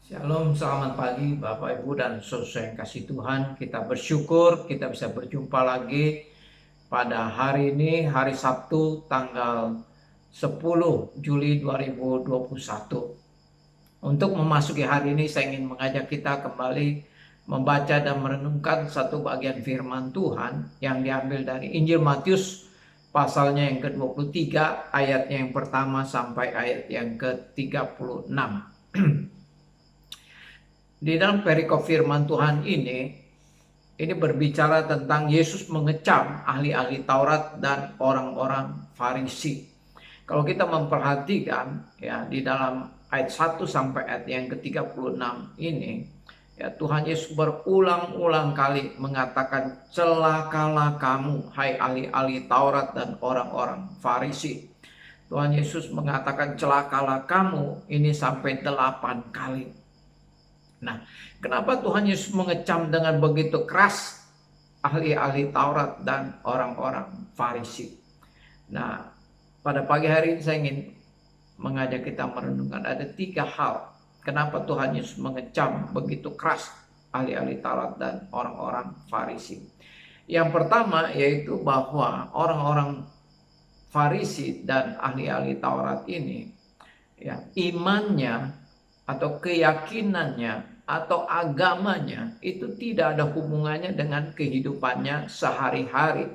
Shalom, selamat pagi Bapak Ibu dan saudara yang kasih Tuhan. Kita bersyukur kita bisa berjumpa lagi pada hari ini, hari Sabtu tanggal 10 Juli 2021. Untuk memasuki hari ini saya ingin mengajak kita kembali membaca dan merenungkan satu bagian firman Tuhan yang diambil dari Injil Matius pasalnya yang ke-23 ayatnya yang pertama sampai ayat yang ke-36. Di dalam perikop firman Tuhan ini berbicara tentang Yesus mengecam ahli-ahli Taurat dan orang-orang Farisi. Kalau kita memperhatikan ya di dalam ayat 1 sampai ayat yang ke-36 ini, ya Tuhan Yesus berulang-ulang kali mengatakan, celakalah kamu hai ahli-ahli Taurat dan orang-orang Farisi. Tuhan Yesus mengatakan celakalah kamu ini sampai 8 kali. Nah, kenapa Tuhan Yesus mengecam dengan begitu keras ahli-ahli Taurat dan orang-orang Farisi? Nah, pada pagi hari ini saya ingin mengajak kita merenungkan ada 3 hal kenapa Tuhan Yesus mengecam begitu keras ahli-ahli Taurat dan orang-orang Farisi. Yang pertama yaitu bahwa orang-orang Farisi dan ahli-ahli Taurat ini ya imannya atau keyakinannya atau agamanya itu tidak ada hubungannya dengan kehidupannya sehari-hari.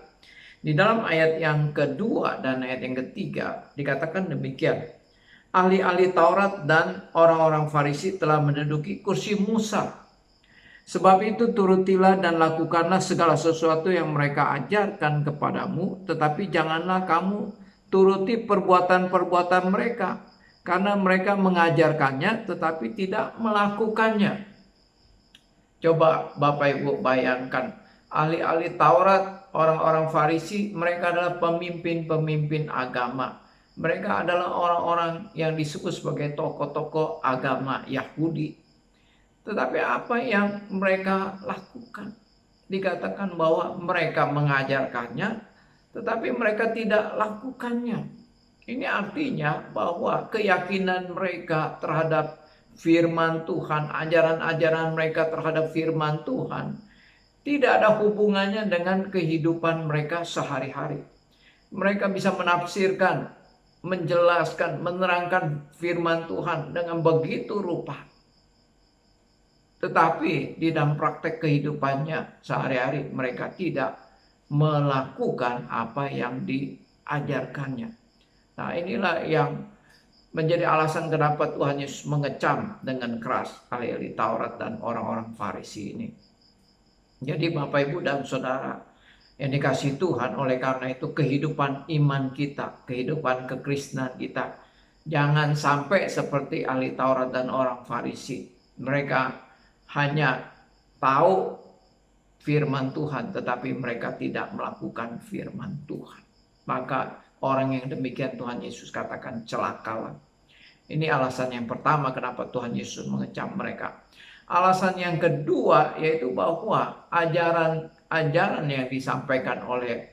Di dalam ayat yang kedua dan ayat yang ketiga dikatakan demikian. Ahli-ahli Taurat dan orang-orang Farisi telah menduduki kursi Musa. Sebab itu turutilah dan lakukanlah segala sesuatu yang mereka ajarkan kepadamu, tetapi janganlah kamu turuti perbuatan-perbuatan mereka, karena mereka mengajarkannya tetapi tidak melakukannya. Coba Bapak Ibu bayangkan, ahli-ahli Taurat, orang-orang Farisi, mereka adalah pemimpin-pemimpin agama. Mereka adalah orang-orang yang disebut sebagai tokoh-tokoh agama Yahudi. Tetapi apa yang mereka lakukan? Dikatakan bahwa mereka mengajarkannya, tetapi mereka tidak lakukannya. Ini artinya bahwa keyakinan mereka terhadap firman Tuhan, ajaran-ajaran mereka terhadap firman Tuhan, tidak ada hubungannya dengan kehidupan mereka sehari-hari. Mereka bisa menafsirkan, menjelaskan, menerangkan firman Tuhan dengan begitu rupa. Tetapi di dalam praktek kehidupannya sehari-hari mereka tidak melakukan apa yang diajarkannya. Nah, inilah yang menjadi alasan kenapa Tuhan Yesus mengecam dengan keras ahli-ahli Taurat dan orang-orang Farisi ini. Jadi Bapak Ibu dan Saudara yang dikasihi Tuhan, oleh karena itu kehidupan iman kita, kehidupan kekristenan kita, jangan sampai seperti ahli Taurat dan orang Farisi. Mereka hanya tahu firman Tuhan, tetapi mereka tidak melakukan firman Tuhan. Maka orang yang demikian Tuhan Yesus katakan celakalah. Ini alasan yang pertama kenapa Tuhan Yesus mengecam mereka. Alasan yang kedua yaitu bahwa ajaran-ajaran yang disampaikan oleh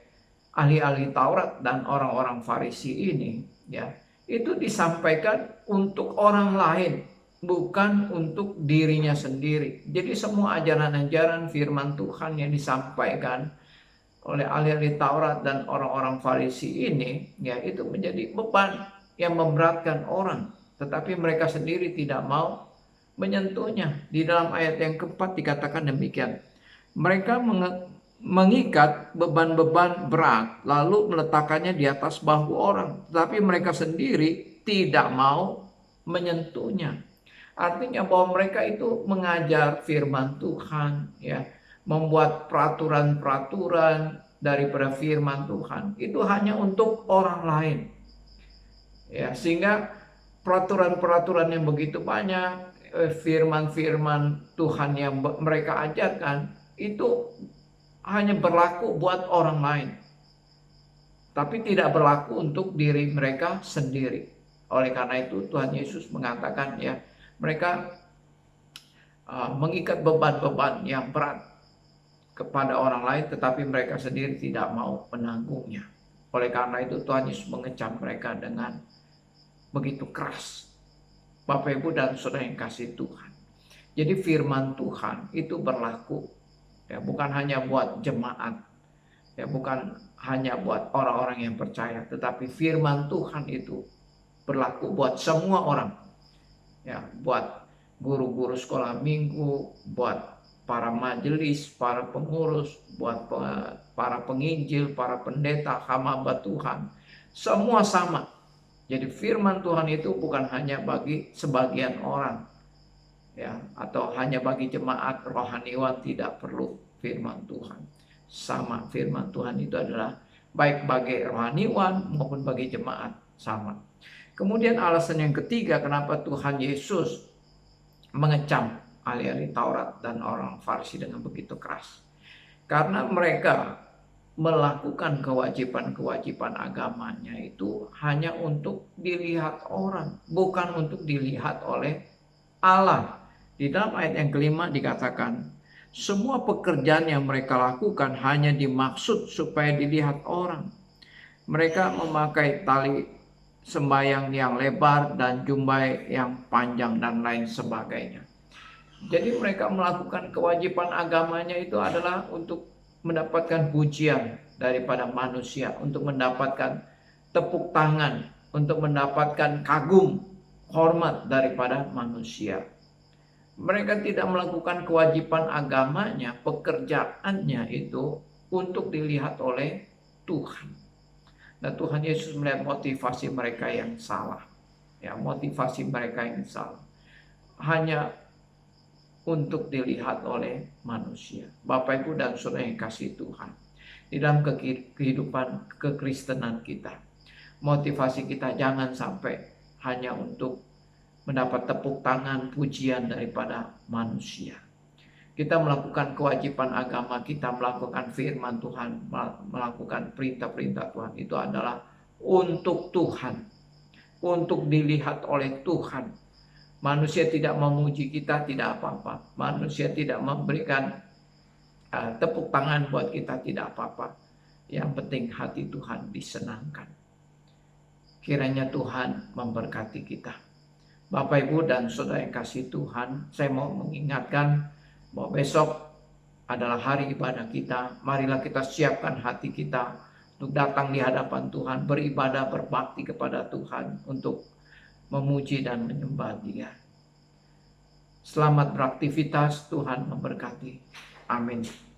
ahli-ahli Taurat dan orang-orang Farisi ini ya, itu disampaikan untuk orang lain, bukan untuk dirinya sendiri. Jadi semua ajaran-ajaran firman Tuhan yang disampaikan oleh ahli-ahli Taurat dan orang-orang Farisi ini ya itu menjadi beban yang memberatkan orang, tetapi mereka sendiri tidak mau menyentuhnya. Di dalam ayat yang keempat dikatakan demikian. Mereka mengikat beban-beban berat lalu meletakkannya di atas bahu orang, tetapi mereka sendiri tidak mau menyentuhnya. Artinya bahwa mereka itu mengajar firman Tuhan ya, membuat peraturan-peraturan daripada firman Tuhan itu hanya untuk orang lain. Ya, sehingga peraturan-peraturan yang begitu banyak, firman-firman Tuhan yang mereka ajarkan itu hanya berlaku buat orang lain, tapi tidak berlaku untuk diri mereka sendiri. Oleh karena itu Tuhan Yesus mengatakan ya, mereka mengikat beban-beban yang berat kepada orang lain, tetapi mereka sendiri tidak mau menanggungnya. Oleh karena itu Tuhan Yesus mengecam mereka dengan begitu keras. Bapak Ibu dan Saudara yang kasih Tuhan, Jadi firman Tuhan itu berlaku, ya, bukan hanya buat jemaat, ya, bukan hanya buat orang-orang yang percaya, tetapi firman Tuhan itu berlaku buat semua orang, ya, buat guru-guru sekolah minggu, buat para majelis, para pengurus, buat para penginjil, para pendeta, hamba Tuhan, semua sama. Jadi firman Tuhan itu bukan hanya bagi sebagian orang, ya, atau hanya bagi jemaat rohaniwan. Tidak perlu firman Tuhan. Sama, firman Tuhan itu adalah baik bagi rohaniwan maupun bagi jemaat, sama. Kemudian alasan yang ketiga kenapa Tuhan Yesus mengecam ahli-ahli Taurat dan orang Farisi dengan begitu keras. Karena mereka melakukan kewajiban-kewajiban agamanya itu hanya untuk dilihat orang, bukan untuk dilihat oleh Allah. Di dalam ayat yang kelima dikatakan, semua pekerjaan yang mereka lakukan hanya dimaksud supaya dilihat orang. Mereka memakai tali sembayang yang lebar dan jubah yang panjang dan lain sebagainya. Jadi mereka melakukan kewajiban agamanya itu adalah untuk mendapatkan pujian daripada manusia, untuk mendapatkan tepuk tangan, untuk mendapatkan kagum, hormat daripada manusia. Mereka tidak melakukan kewajiban agamanya, pekerjaannya itu untuk dilihat oleh Tuhan. Dan Tuhan Yesus melihat motivasi mereka yang salah. Ya, motivasi mereka yang salah. Hanya untuk dilihat oleh manusia. Bapak, Ibu, dan Saudara yang kasih Tuhan, di dalam kehidupan kekristenan kita, motivasi kita jangan sampai hanya untuk mendapat tepuk tangan, pujian daripada manusia. Kita melakukan kewajiban agama, kita melakukan firman Tuhan, melakukan perintah-perintah Tuhan, itu adalah untuk Tuhan, untuk dilihat oleh Tuhan. Manusia tidak memuji kita, tidak apa-apa. Manusia tidak memberikan tepuk tangan buat kita, tidak apa-apa. Yang penting hati Tuhan disenangkan. Kiranya Tuhan memberkati kita. Bapak, Ibu, dan Saudara yang kasih Tuhan, saya mau mengingatkan bahwa besok adalah hari ibadah kita. Marilah kita siapkan hati kita untuk datang di hadapan Tuhan, beribadah, berbakti kepada Tuhan, untuk memuji dan menyembah Dia. Selamat beraktivitas, Tuhan memberkati. Amin.